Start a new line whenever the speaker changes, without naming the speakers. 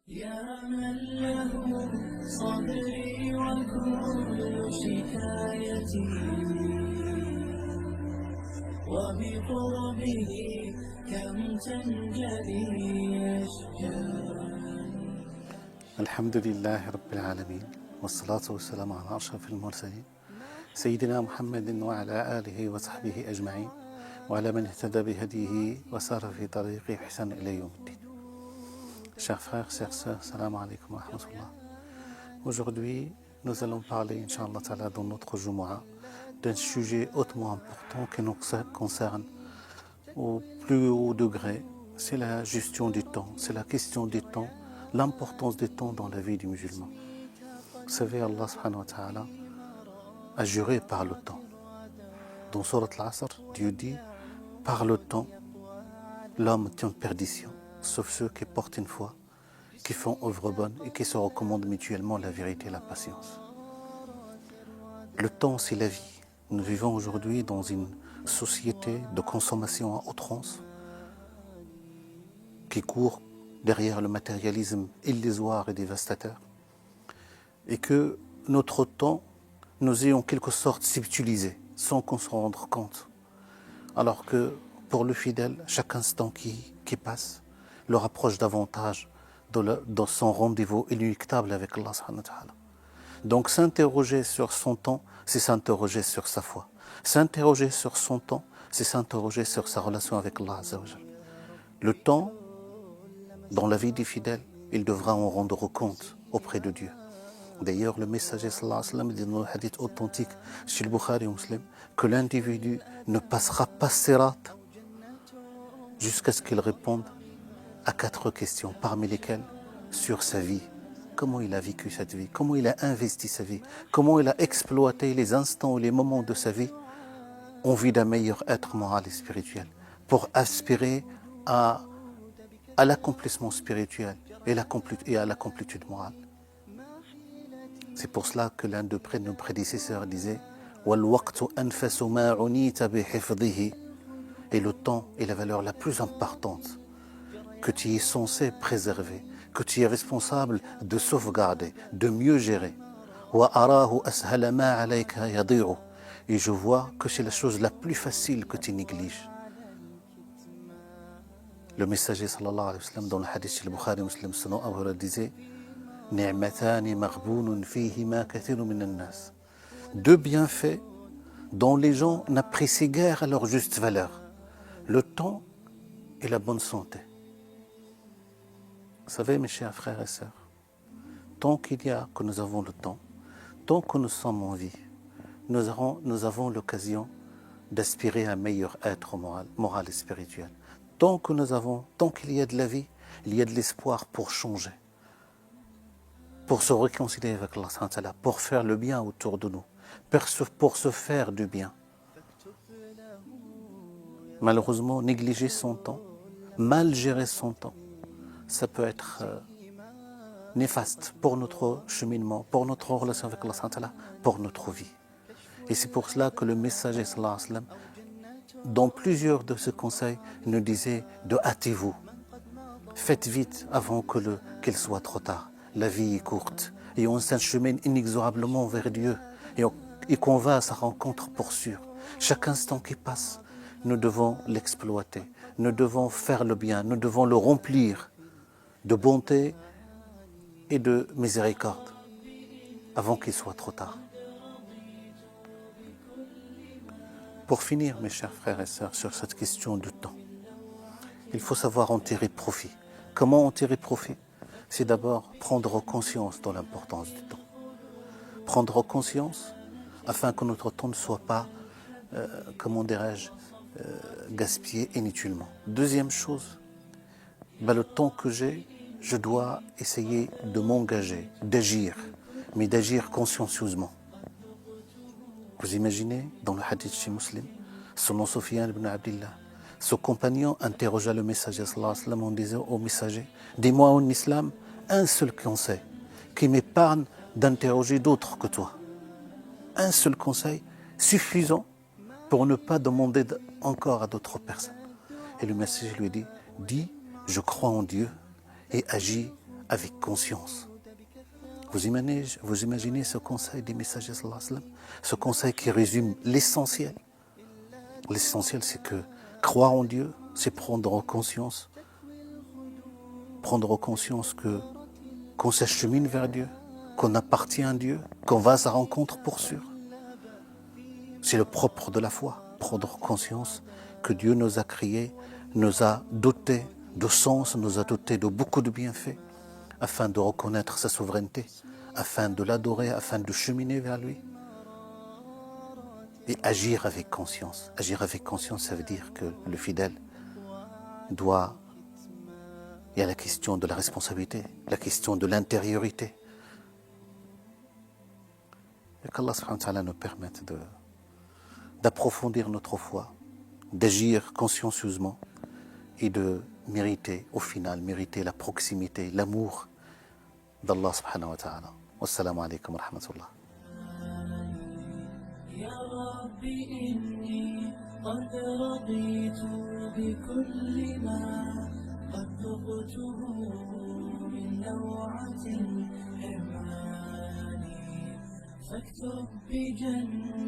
يا من له صدري وكل شكايتي وبقربه كم تنجلي أشجاري.
الحمد لله رب العالمين والصلاة والسلام على أشرف المرسلين سيدنا محمد وعلى آله وصحبه أجمعين وعلى من اهتدى بهديه وسار في طريقه إحسان إلى يوم الدين. Chers frères, chères sœurs, salam alaikum wa rahmatullah. Aujourd'hui, nous allons parler, Inch'Allah Ta'ala, dans notre Jumu'ah, d'un sujet hautement important qui nous concerne au plus haut degré. C'est la gestion du temps, c'est la question du temps, l'importance du temps dans la vie du musulman. Vous savez, Allah subhanahu wa ta'ala a juré par le temps. Dans Surat Al-Asr, Dieu dit, par le temps, l'homme est en perdition, sauf ceux qui portent une foi, qui font œuvre bonne et qui se recommandent mutuellement la vérité et la patience. Le temps, c'est la vie. Nous vivons aujourd'hui dans une société de consommation à outrance qui court derrière le matérialisme illusoire et dévastateur, et que notre temps nous est en quelque sorte subtilisé sans qu'on se rende compte. Alors que pour le fidèle, chaque instant qui passe le rapproche davantage dans son rendez-vous inéluctable avec Allah subhanahu wa ta'ala. Donc s'interroger sur son temps, c'est s'interroger sur sa foi. S'interroger sur son temps, c'est s'interroger sur sa relation avec Allah azza wa jal. Le temps, dans la vie des fidèles, il devra en rendre compte auprès de Dieu. D'ailleurs, le messager sallallahu alayhi wa sallam dit dans le hadith authentique chez le Bukhari et Muslim que l'individu ne passera pas sirat jusqu'à ce qu'il réponde à 4 questions, parmi lesquelles sur sa vie. Comment il a vécu cette vie, comment il a investi sa vie, comment il a exploité les instants ou les moments de sa vie en vue d'un meilleur être moral et spirituel, pour aspirer à l'accomplissement spirituel et à la complétude morale. C'est pour cela que l'un de nos prédécesseurs disait « وَالْوَقْتُ أَنْفَسُ مَا عُنِيتَ بِحِفْظِهِ » Et le temps est la valeur la plus importante que tu es censé préserver, que tu es responsable de sauvegarder, de mieux gérer. وَأَرَاهُ أَسْهَلَ مَا عَلَيْكَ يَضِيعُ Et je vois que c'est la chose la plus facile que tu négliges. Le messager sallallahu alayhi wa sallam dans le hadith chez le Bukhari Muslim selon Abu Hurairah disait نِعْمَتَانِ مَغْبُونٌ فِيهِمَا كَثِيرٌ مِنَ النَّاسِ Deux bienfaits dont les gens n'apprécient guère à leur juste valeur. Le temps et la bonne santé. Vous savez, mes chers frères et sœurs, tant qu'il y a que nous avons le temps, tant que nous sommes en vie, nous avons l'occasion d'aspirer à un meilleur être moral et spirituel. Tant qu'il y a de la vie, il y a de l'espoir pour changer, pour se réconcilier avec Allah, pour faire le bien autour de nous, pour se faire du bien. Malheureusement, négliger son temps, mal gérer son temps, ça peut être néfaste pour notre cheminement, pour notre relation avec Allah, pour notre vie. Et c'est pour cela que le messager sallallahu alayhi wa sallam, dans plusieurs de ses conseils, nous disait de hâtez-vous. Faites vite avant qu'il soit trop tard. La vie est courte et on s'achemine inexorablement vers Dieu et qu'on va à sa rencontre pour sûr. Chaque instant qui passe, nous devons l'exploiter. Nous devons faire le bien. Nous devons le remplir de bonté et de miséricorde avant qu'il soit trop tard. Pour finir, mes chers frères et sœurs, sur cette question du temps, il faut savoir en tirer profit. Comment en tirer profit? C'est d'abord prendre conscience de l'importance du temps. Prendre conscience afin que notre temps ne soit pas, gaspillé inutilement. Deuxième chose, le temps que j'ai, je dois essayer de m'engager, d'agir, mais d'agir consciencieusement. Vous imaginez, dans le hadith chez Muslim, selon Sufyan ibn Abdillah, ce compagnon interrogea le messager sallallahu alayhi wa sallam en disant au messager, dis-moi en islam un seul conseil qui m'épargne d'interroger d'autres que toi. Un seul conseil suffisant pour ne pas demander encore à d'autres personnes. Et le messager lui dit, dis, je crois en Dieu et agis avec conscience. Vous imaginez ce conseil des messagers sallallahu alayhi wa sallam, ce conseil qui résume l'essentiel. L'essentiel, c'est que croire en Dieu, c'est prendre conscience qu'on s'achemine vers Dieu, qu'on appartient à Dieu, qu'on va à sa rencontre pour sûr. C'est le propre de la foi, prendre conscience que Dieu nous a créés, nous a dotés de sens, nous a dotés de beaucoup de bienfaits, afin de reconnaître sa souveraineté, afin de l'adorer, afin de cheminer vers lui. Et agir avec conscience. Agir avec conscience, ça veut dire que le fidèle doit... Il y a la question de la responsabilité, la question de l'intériorité. Et qu'Allah subhanahu wa ta'ala nous permette d'approfondir notre foi, d'agir consciencieusement et de mériter, au final, la proximité, l'amour d'Allah subhanahu wa ta'ala. Wassalamu alaikum wa rahmatullah.
يا رب إني قد رضيت بكل ما قد ذقته من لوعة الحرمان فاكتب بجنة